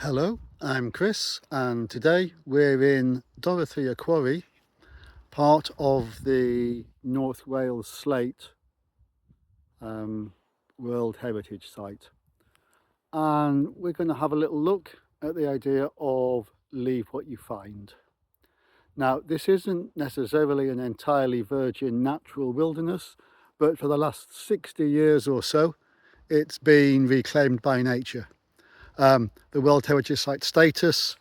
Hello, I'm Chris, and today we're in Dorothea Quarry, part of the North Wales Slate World Heritage Site. And we're going to have a little look at the idea of leave what you find. Now, this isn't necessarily an entirely virgin natural wilderness, but for the last 60 years or so, it's been reclaimed by nature. The World Heritage Site status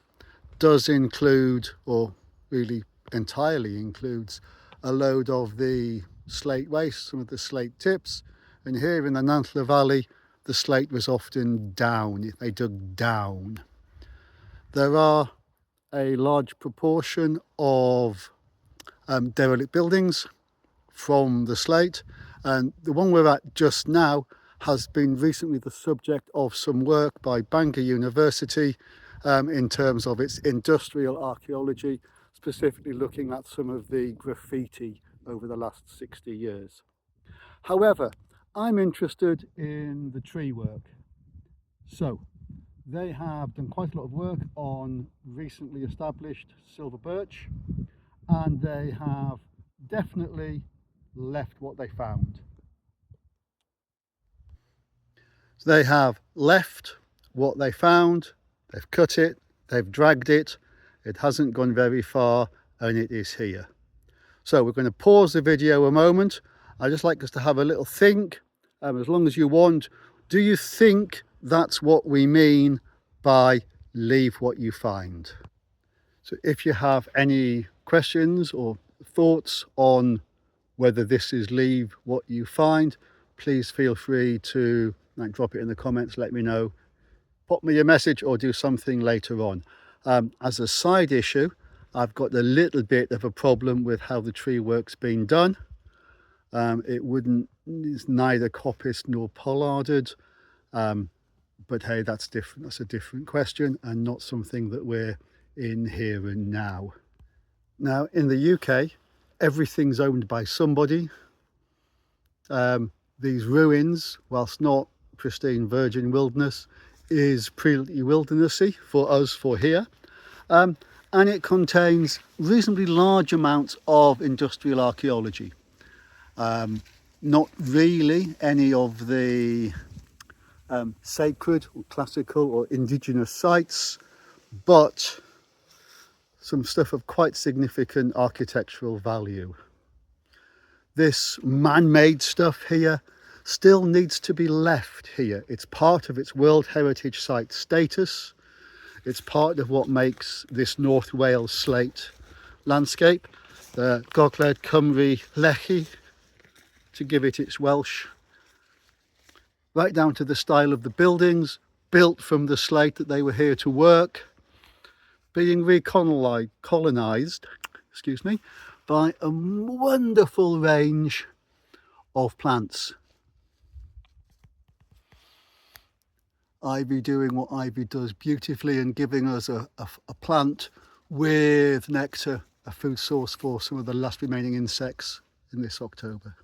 does include, or really entirely includes, a load of the slate waste, some of the slate tips. And here in the Nantlle Valley, the slate was often down, they dug down. There are a large proportion of derelict buildings from the slate, and the one we're at just now has been recently the subject of some work by Bangor University in terms of its industrial archaeology, specifically looking at some of the graffiti over the last 60 years. However, I'm interested in the tree work. So they have done quite a lot of work on recently established silver birch, and they have definitely left what they found. So they have left what they found, they've cut it, they've dragged it, it hasn't gone very far, and it is here. So we're going to pause the video a moment. I'd just like us to have a little think, as long as you want. Do you think that's what we mean by leave what you find? So if you have any questions or thoughts on whether this is leave what you find, please feel free to drop it in the comments, let me know, pop me a message or do something later on. As a side issue, I've got a little bit of a problem with how the tree work's been done. It's neither coppiced nor pollarded, but hey, that's different. That's a different question and not something that we're in here and now. Now, in the UK, everything's owned by somebody. These ruins, whilst not pristine virgin wilderness, is pretty wildernessy for us for here. And it contains reasonably large amounts of industrial archaeology. Not really any of the sacred or classical or indigenous sites, but some stuff of quite significant architectural value. This man-made stuff here still needs to be left here. It's part of its World Heritage Site status. It's part of what makes this North Wales slate landscape, the Gogledd Cymru Lechi, to give it its Welsh, right down to the style of the buildings, built from the slate that they were here to work, being recolonised, by a wonderful range of plants. Ivy doing what ivy does beautifully and giving us a plant with nectar, a food source for some of the last remaining insects in this October.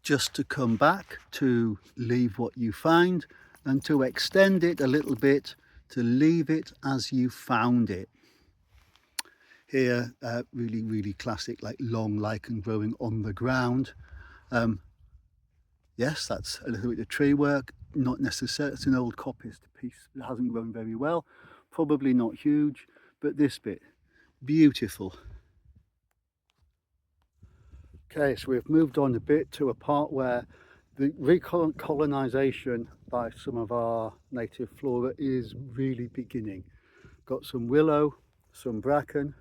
Just to come back to leave what you find and to extend it a little bit, to leave it as you found it. Here, really classic, like long lichen growing on the ground. Yes, that's a little bit of tree work, not necessarily, it's an old coppiced piece that hasn't grown very well, probably not huge, but this bit, beautiful. Okay, so we've moved on a bit to a part where the recolonisation by some of our native flora is really beginning. Got some willow, some bracken,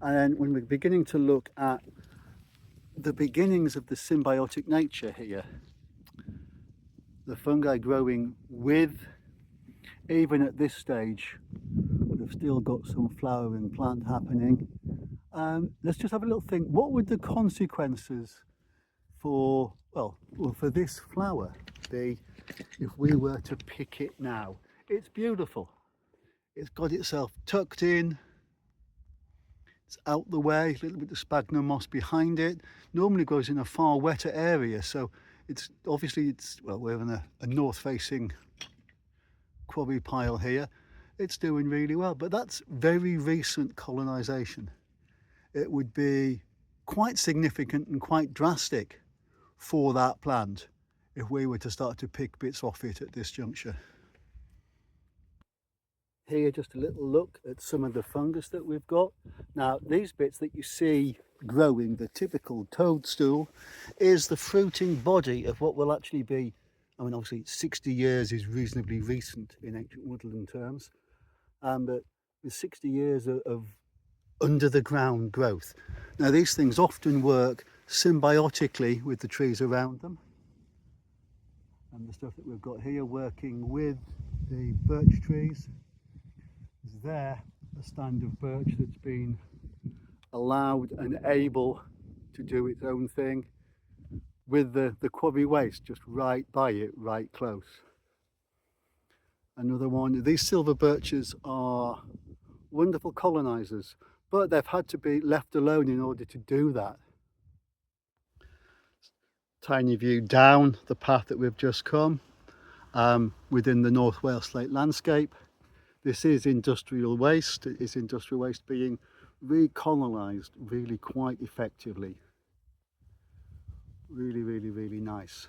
and then when we're beginning to look at the beginnings of the symbiotic nature here, the fungi growing with, even at this stage, we've still got some flowering plant happening. Let's just have a little think. What would the consequences for this flower be if we were to pick it now? It's beautiful. It's got itself tucked in. It's out the way, a little bit of sphagnum moss behind it. Normally grows in a far wetter area, so it's obviously, we're in a north-facing quarry pile here, it's doing really well. But that's very recent colonisation. It would be quite significant and quite drastic for that plant if we were to start to pick bits off it at this juncture. Here, just a little look at some of the fungus that we've got. Now, these bits that you see growing, the typical toadstool, is the fruiting body of what will actually be, I mean, obviously 60 years is reasonably recent in ancient woodland terms, but with 60 years of under the ground growth. Now, these things often work symbiotically with the trees around them. And the stuff that we've got here working with the birch trees is there, a stand of birch that's been allowed and able to do its own thing with the quarry waste just right by it, right close. Another one, these silver birches are wonderful colonisers, but they've had to be left alone in order to do that. Tiny view down the path that we've just come within the North Wales Slate landscape. This is industrial waste. It is industrial waste being recolonised really quite effectively. Really, really, really nice.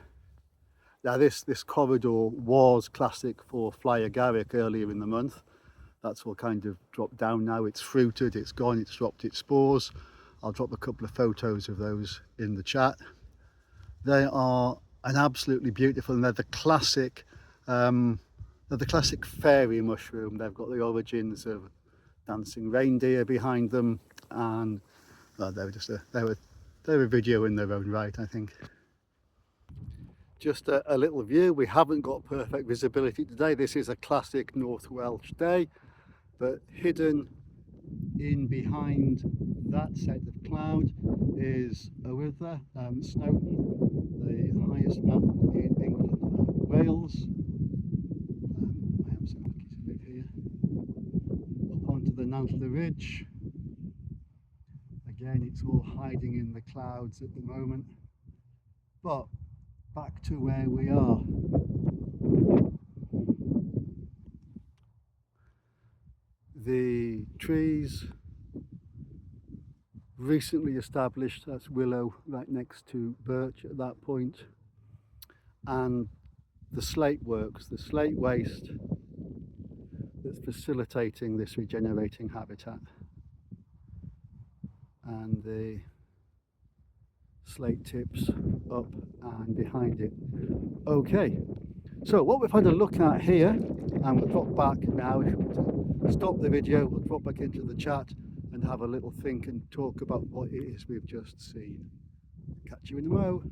Now this corridor was classic for fly agaric earlier in the month. That's all kind of dropped down now. It's fruited, it's gone, it's dropped its spores. I'll drop a couple of photos of those in the chat. They are an absolutely beautiful, and they're the classic fairy mushroom. They've got the origins of dancing reindeer behind them, and they're a video in their own right, I think. Just a little view. We haven't got perfect visibility today. This is a classic North Welsh day, but hidden in behind that set of cloud is Ewythr, Snowdon, the highest mountain in England and Wales. I am so lucky to live here. Up onto the Nantlle Ridge. Again, it's all hiding in the clouds at the moment, but back to where we are. The trees recently established, that's willow right next to birch at that point, and the slate works, the slate waste that's facilitating this regenerating habitat, and the slate tips up and behind it. Okay, so what we've had a look at here, and we'll drop back now, if we stop the video, we'll drop back into the chat and have a little think and talk about what it is we've just seen. Catch you in a mo.